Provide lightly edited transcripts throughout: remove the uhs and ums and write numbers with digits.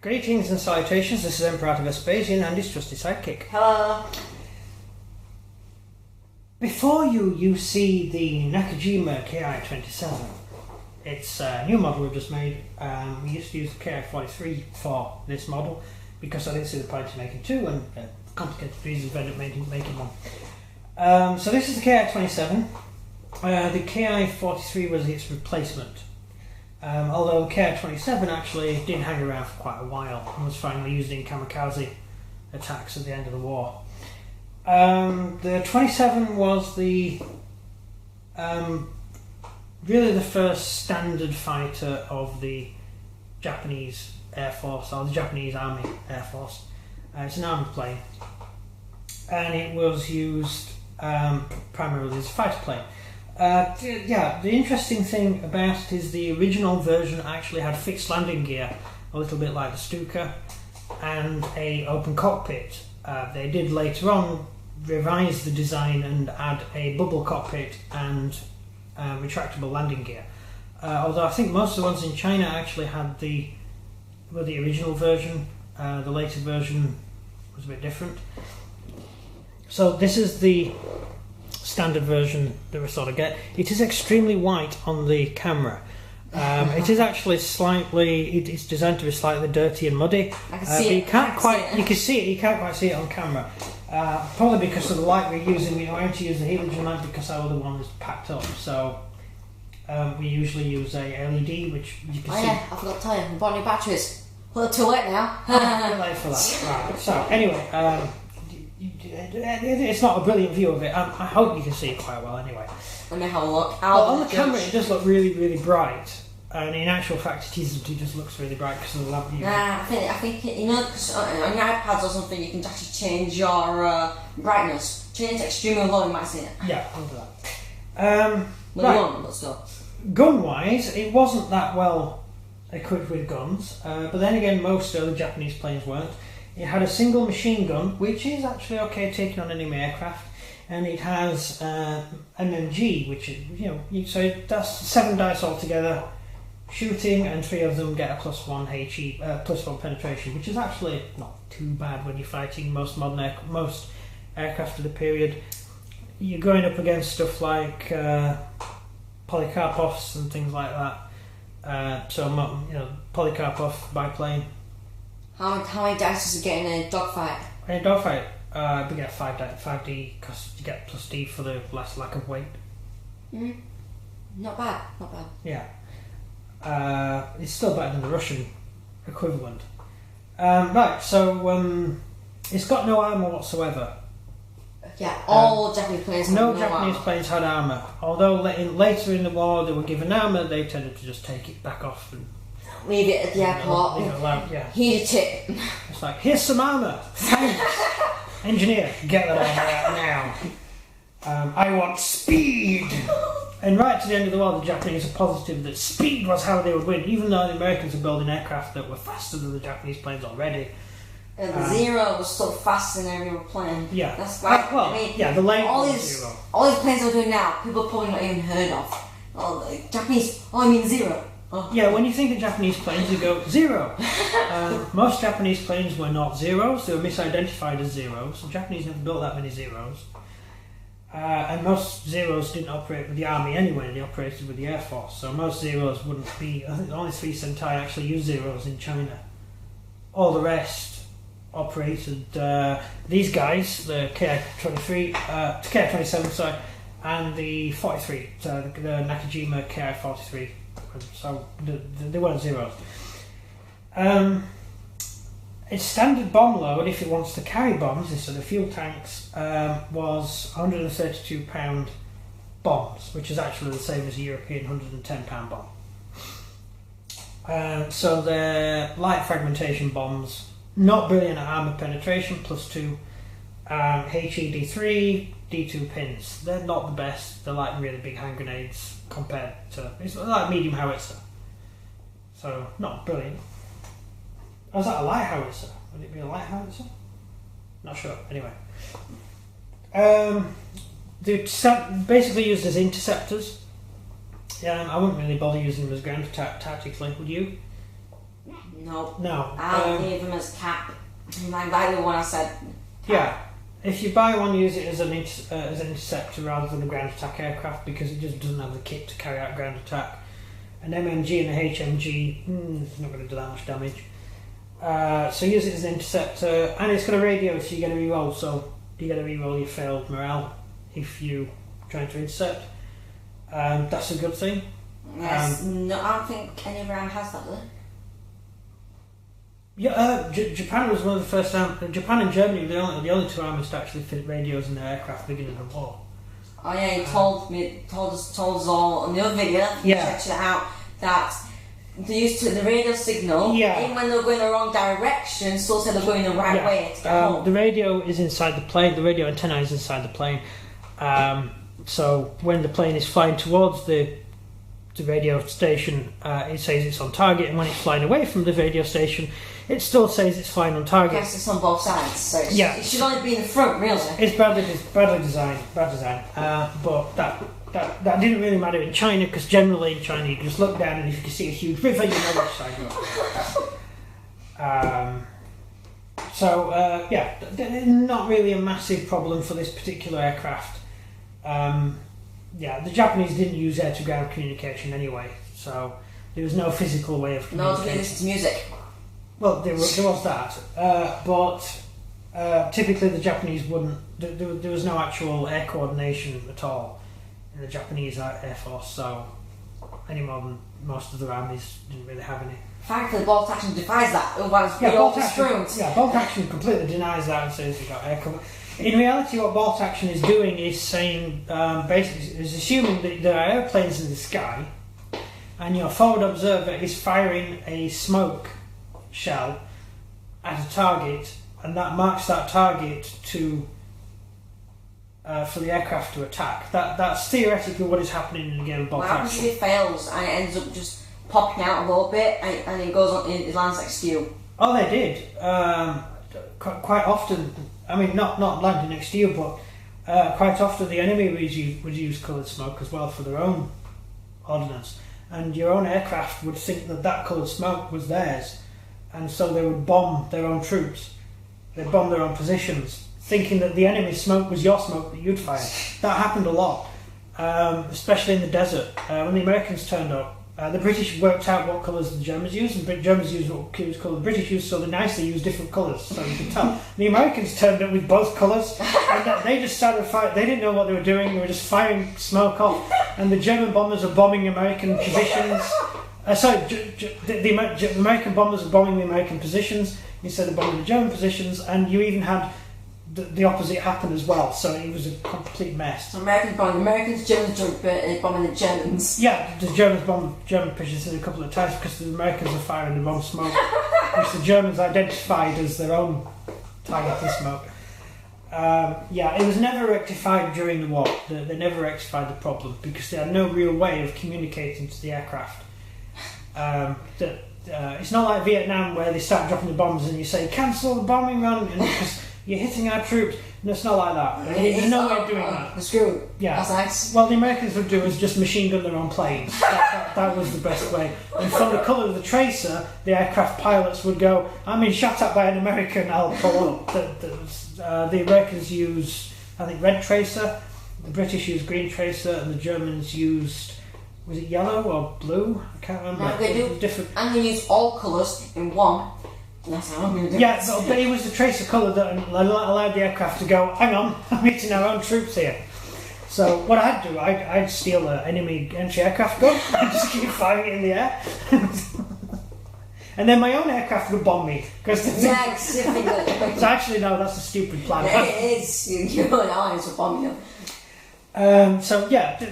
Greetings and salutations, this is Emperor Vespasian and his trusty sidekick. Hello. Before you see the Nakajima Ki-27. It's a new model we've just made. We used to use the Ki-43 for this model because I didn't see the point of making two, and complicated reasons we ended up making one. So this is the Ki-27. The Ki-43 was its replacement. Although the Ki-27 actually did hang around for quite a while and was finally used in kamikaze attacks at the end of the war. The 27 was the really the first standard fighter of the Japanese Air Force, or the Japanese Army Air Force. It's an army plane, and it was used primarily as a fighter plane. The interesting thing about it is the original version actually had fixed landing gear, a little bit like the Stuka, and a open cockpit. They did later on revise the design and add a bubble cockpit and retractable landing gear. Although I think most of the ones in China actually had the original version. The later version was a bit different. So this is the standard version that we sort of get. It is extremely white on the camera. It is actually it's designed to be slightly dirty and muddy. I can see it. You can't quite see it on camera. Probably because of the light we're using. We don't to use the halogen lamp because our other one is packed up. So we usually use a LED, which you can see. Oh yeah, I forgot to tell you, I bought new batteries. Well, too late now. Too late for that. Right. So anyway, it's not a brilliant view of it. I hope you can see it quite well anyway. Let me have a look. On the camera it does look really, really bright. And in actual fact it just looks really bright because of the lamp. I think you know, cause on your iPads or something you can actually change your brightness. Change extremely low, you might see it. Yeah, I'll do that. Right. But still. Gun-wise, it wasn't that well equipped with guns, but then again most other Japanese planes weren't. It had a single machine gun, which is actually okay taking on enemy aircraft, and it has MMG, which is, so that's 7 dice altogether, shooting, and 3 of them get a +1 HE, +1 penetration, which is actually not too bad when you're fighting most aircraft of the period. You're going up against stuff like Polikarpovs and things like that. Polikarpov biplane. How many dice does it get in a dogfight? In a dogfight, we get 5D because you get +D for the less lack of weight. Not bad. Yeah. It's still better than the Russian equivalent. It's got no armour whatsoever. Yeah, all Japanese planes had no Japanese planes had armour. Although later in the war they were given armour, they tended to just take it back off and leave it at the airport. Here's a tip. It's like, here's some armour. Thanks. Engineer, get that armour out now. I want speed. And right to the end of the war, the Japanese are positive that speed was how they would win, even though the Americans are building aircraft that were faster than the Japanese planes already. The Zero was still faster than every other plane. Yeah. That's right. The lane was Zero. All these planes we're doing now, people have probably not even heard of. The Japanese, Zero. Oh. Yeah, when you think of Japanese planes, you go Zero. Most Japanese planes were not Zeros; they were misidentified as Zeros. The Japanese never built that many Zeros, and most Zeros didn't operate with the army anyway. They operated with the Air Force, so most Zeros wouldn't be. I think only 3 Sentai actually use Zeros in China. All the rest operated these guys, the Ki-23, Ki-27, and the 43, so the Nakajima Ki-43. So they weren't Zeros. Its standard bomb load, if it wants to carry bombs instead of fuel tanks, was 132 pound bombs, which is actually the same as a European 110 pound bomb. So they're light fragmentation bombs, not brilliant at armour penetration, +2, HED3, D2 pins. They're not the best. They're like really big hand grenades compared to, it's like medium howitzer, so not brilliant. Was that a light howitzer? Would it be a light howitzer? Not sure. Anyway, they're basically used as interceptors. I wouldn't really bother using them as ground attack tactically, would you? No. No. I'll leave them as cap. Like the one I said. Yeah. If you buy one, use it as an interceptor rather than a ground attack aircraft because it just doesn't have the kit to carry out ground attack. An MMG and a HMG, it's not going to do that much damage. So use it as an interceptor, and it's got a radio, so you get a reroll. So you get to reroll your failed morale if you trying to intercept. That's a good thing. Yes. No, I don't think any round has that, does it? Yeah, Japan was one of the first. Japan and Germany were the only two armies to actually fit radios in their aircraft beginning of the war. Oh yeah, he told us all on the other video. Yeah. Checked it out that they used to the radio signal. Yeah. Even when they were going the wrong direction, still said they're going the right way to get home. The radio is inside the plane. The radio antenna is inside the plane. So when the plane is flying towards the radio station, it says it's on target, and when it's flying away from the radio station, it still says it's flying on target. Yes, it's on both sides, so it should only be in the front, really. It's badly designed, bad design. But that didn't really matter in China, because generally in China you can just look down and if you can see a huge river, you know which side you're on. Not really a massive problem for this particular aircraft. The Japanese didn't use air-to-ground communication anyway, so there was no physical way of communicating. No, to listen to music. Well, there was that, but typically the Japanese wouldn't. There was no actual air coordination at all in the Japanese Air Force, so any more than most of the armies didn't really have any. Frankly, bolt action defies that. Otherwise, we'd all be screwed. Yeah, bolt action completely denies that and says you've got air cover. In reality, what bolt action is doing is saying, basically, is assuming that there are airplanes in the sky, and your forward observer is firing a smoke shell at a target, and that marks that target to for the aircraft to attack. That's theoretically what is happening in a game of bolt action. What happens if it fails and it ends up just popping out a little bit and it goes on, it lands like skew? Oh, they did. Quite often. I mean, not landing next to you, but quite often the enemy would use coloured smoke as well for their own ordnance, and your own aircraft would think that coloured smoke was theirs, and so they would bomb their own troops. They'd bomb their own positions, thinking that the enemy's smoke was your smoke that you'd fired. That happened a lot, especially in the desert. When the Americans turned up, the British worked out what colours the Germans used, and the Germans used what colour the British used, so they nicely used different colours, so you could tell. The Americans turned up with both colours, and they just started firing. They didn't know what they were doing, they were just firing smoke off, and the German bombers were bombing American positions. The American bombers were bombing the American positions instead of bombing the German positions, and you even had the opposite happen as well, so it was a complete mess. So Americans bombing the Americans, Germans bombing the Germans. Yeah, the Germans bombed German positions a couple of times because the Americans were firing the wrong smoke, which the Germans identified as their own targeting smoke. It was never rectified during the war. They never rectified the problem because they had no real way of communicating to the aircraft. It's not like Vietnam where they start dropping the bombs and you say, cancel the bombing run, and because you're hitting our troops. No, it's not like that. There's no way of doing that. The screw. Yeah. That's nice. Well, the Americans would do is just machine gun their own planes. That was the best way. And from the colour of the tracer, the aircraft pilots would go, I'm being shot at by an American, I'll pull up. The Americans used, I think, red tracer, the British used green tracer, and the Germans used, was it yellow or blue? I can't remember. No, they do. Different. And they use all colours in one. That's how I'm going to do it. Yeah, but it was the tracer colour that allowed the aircraft to go, hang on, I'm hitting our own troops here. So what I'd do, I'd steal an enemy anti-aircraft gun and just keep firing it in the air. And then my own aircraft would bomb me. So actually, no, that's a stupid plan. It is. Your allies will bomb you.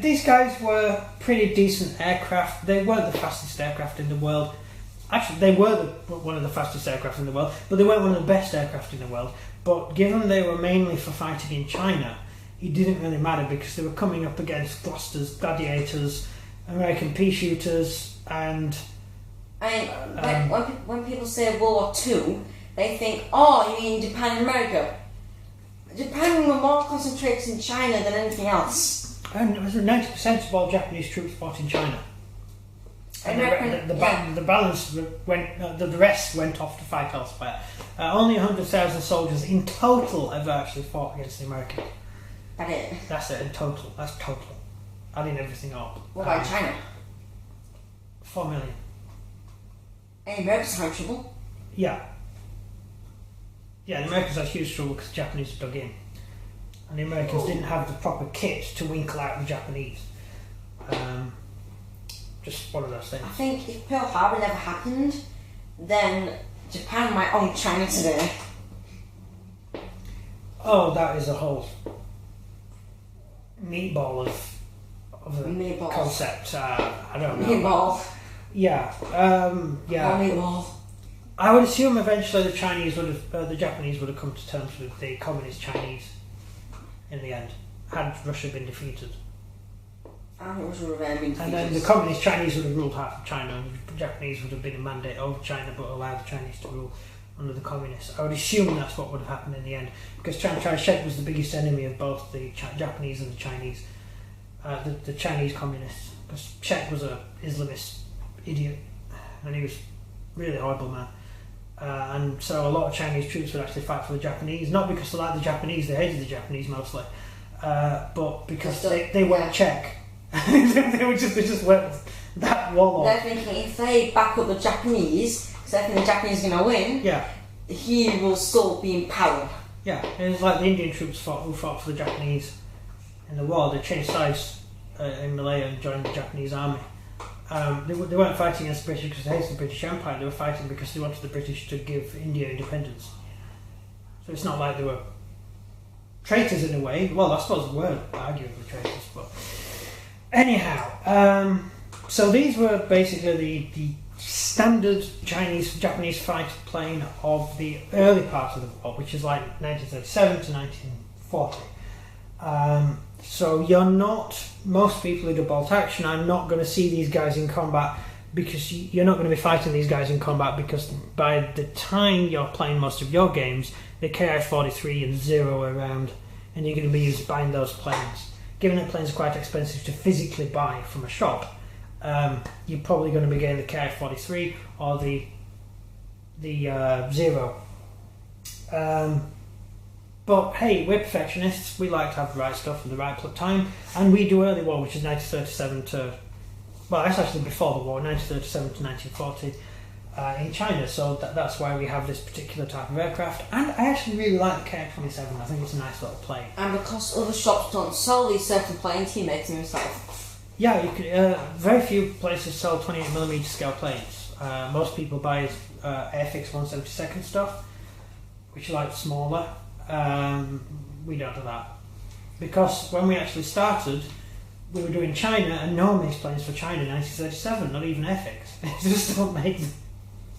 These guys were pretty decent aircraft. They weren't the fastest aircraft in the world. Actually, they were one of the fastest aircraft in the world, but they weren't one of the best aircraft in the world. But given they were mainly for fighting in China, it didn't really matter because they were coming up against Gloucesters, Gladiators, American pea shooters, and... when people say World War II, they think, oh, you mean Japan and America. Japan were more concentrated in China than anything else. And 90% of all Japanese troops fought in China. And American, the balance went. The rest went off to fight elsewhere. Only 100,000 soldiers in total ever actually fought against the Americans. That's it in total. That's total. Adding everything up. What about China? 4 million. And Americans had trouble. Yeah. Yeah, the Americans had huge trouble because the Japanese dug in. And the Americans didn't have the proper kit to winkle out the Japanese. Just one of those things. I think if Pearl Harbor never happened, then Japan might own China today. Oh, that is a whole meatball of a concept. I don't know. Meatball. Yeah. Yeah. Meatball. I would assume eventually the Japanese would have come to terms with the communist Chinese in the end, had Russia been defeated. I think Russia would have been defeated. And then the communist Chinese would have ruled half of China, and the Japanese would have been a mandate over China but allowed the Chinese to rule under the communists. I would assume that's what would have happened in the end, because Chiang Kai-shek was the biggest enemy of both the Japanese and the Chinese, the Chinese communists, because Shek was a Islamist idiot, and he was really horrible man. And so a lot of Chinese troops would actually fight for the Japanese, not because they liked the Japanese, they hated the Japanese mostly, but because they weren't Czech. they just weren't that warlord. They're thinking if they back up the Japanese, because they think the Japanese are going to win, he will still be in power. Yeah, it was like the Indian troops who fought for the Japanese in the war. They changed sides in Malaya and joined the Japanese army. They weren't fighting against the British because they hated the British Empire. They were fighting because they wanted the British to give India independence. So it's not like they were traitors in a way. Well, I suppose they were arguably traitors, but anyhow. So these were basically the standard Japanese fighter plane of the early part of the war, which is like 1937 to 1940. So most people who do bolt action are not going to see these guys in combat, because you're not going to be fighting these guys in combat, because by the time you're playing most of your games, the Ki-43 and Zero are around, and you're going to be buying those planes. Given that planes are quite expensive to physically buy from a shop, you're probably going to be getting the Ki-43 or the Zero. But hey, we're perfectionists. We like to have the right stuff at the right time, and we do early war, which is 1937 to, well, that's actually before the war, 1937 to 1940 in China. So that's why we have this particular type of aircraft. And I actually really like the Ki-27. I think it's a nice little plane. And because other shops don't sell these certain planes, he makes them himself. Yeah, you could. Very few places sell 28mm scale planes. Most people buy Airfix 172nd stuff, which is like smaller. We don't do that, because when we actually started, we were doing China, and no one makes planes for China in 1937, not even Airfix. They just don't make them.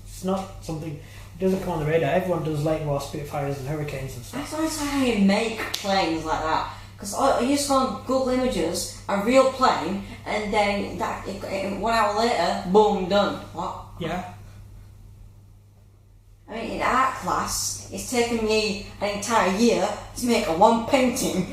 It's not something, it doesn't come on the radar. Everyone does late war Spitfires and Hurricanes and stuff. I don't know how you make planes like that, because you just go on Google Images, a real plane, and then 1 hour later, boom, done. What? Yeah. I mean, in art class, it's taken me an entire year to make one painting.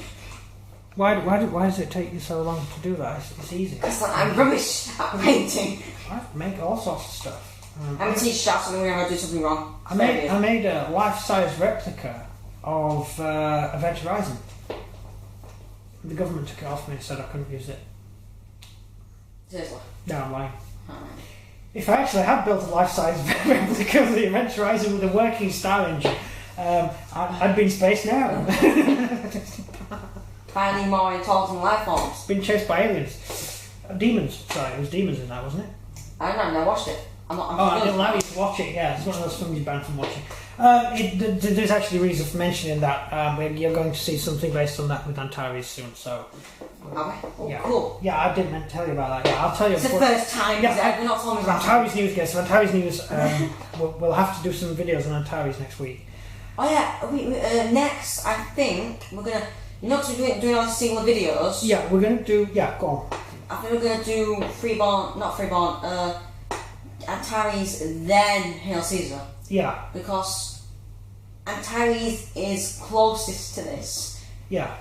Why does it take you so long to do that? It's easy. Because I'm rubbish at painting. I make all sorts of stuff. I'm a teacher, so I'm going to do something wrong. I made a life-size replica of Event Horizon. The government took it off me and said I couldn't use it. Seriously? No, I'm lying. Oh. If I actually had built a life-size replica of the Event Horizon with a working star engine, I'd be in space now. Finding more intelligent life forms. Been chased by aliens. Demons. Sorry, it was demons in that, wasn't it? I don't know, I watched it. I didn't allow you to watch it, yeah. It's one of those films you're banned from watching. There's actually a reason for mentioning that. You're going to see something based on that with Antares soon, so... Okay. Oh, yeah. Cool. Yeah, I didn't meant to tell you about that. Yeah, I'll tell you. It's the first time. Yeah, we're not telling me about Antares News, guys. So Antares News, we'll have to do some videos on Antares next week. Oh yeah, next I think we're gonna. You're not doing all the single videos. Yeah, we're gonna do. Yeah, go on. I think we're gonna do Antares, then Hail Caesar. Yeah. Because Antares is closest to this. Yeah.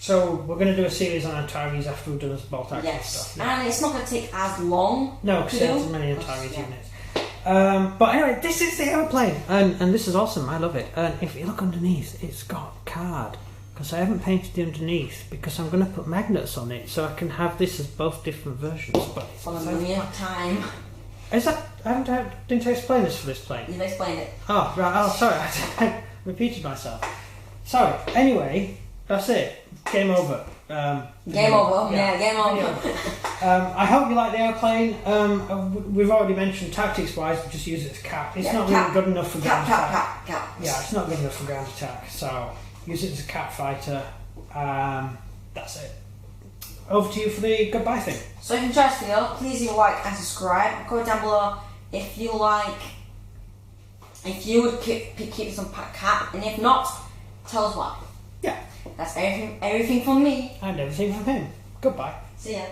So we're going to do a series on Antares after we've done this bolt action stuff. Yeah. And it's not going to take as long. No, because there's as many Antares units. But anyway, this is the aeroplane, and this is awesome. I love it. And if you look underneath, it's got card. Because I haven't painted the underneath because I'm going to put magnets on it so I can have this as both different versions. But for a millionth time. Is that? Didn't I explain this for this plane? You've explained it. Oh right. Oh sorry, I repeated myself. Sorry. Anyway, that's it. Game over. Game over. Yeah, game over. I hope you like the airplane. We've already mentioned tactics-wise, just use it as cap. It's not really good enough for ground attack. Cap. Yeah, it's not good enough for ground attack. So use it as a cap fighter. That's it. Over to you for the goodbye thing. So if you enjoyed this video, please leave a like and subscribe. Comment down below if you would keep some cap, and if not, tell us why. Yeah. That's everything from me. And everything from him. Goodbye. See ya.